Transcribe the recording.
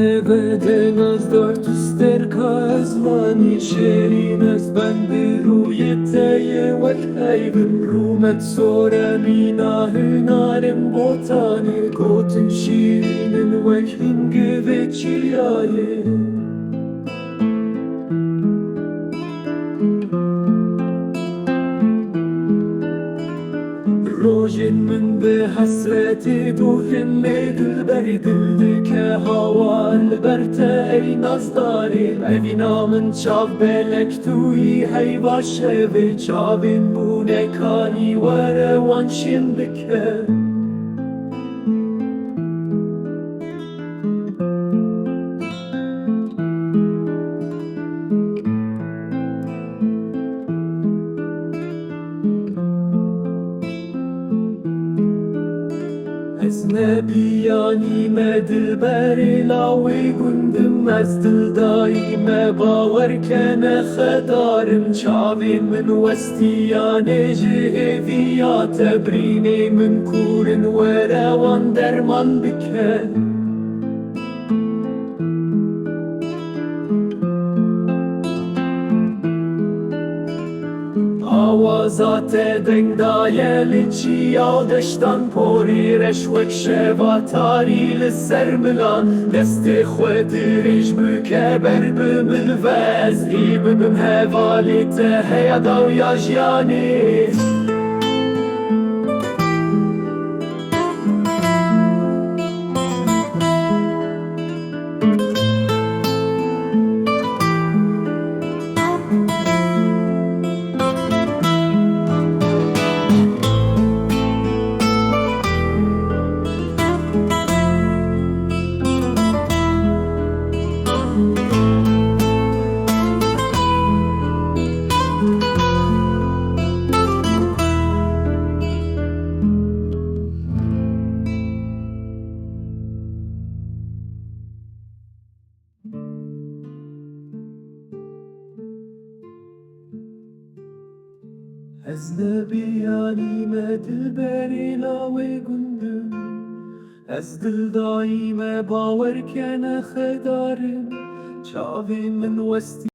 Beden az dört ister kazmani şerin az ben ruyeteye vekayvim rumet sonra minahın arem botani gotin şirinin vekhin güveçiyaye روژن من به حسرت دوخن دل بری دل که هوال برته ای نزداری اوینا من چاو بلک توی هی باشه و چاوین بونه کانی وره وانشین بکه از نبیانی دل بری لاوی گندم از دل دایم باور کنه خدارم چاوی من وستیان جهویا تبرینی من کورن و روان درمان بکن آوازات دنگ دایل چی آدشتان پوری رشوک شواتاری لسر ملان دست خود ریش بکه بر بمن وزی ببم هوالی ته یداو یا جیانی از نبیانی دل بری لاوی گندم از دل دایم باور کنه خدارم چاوی من وستی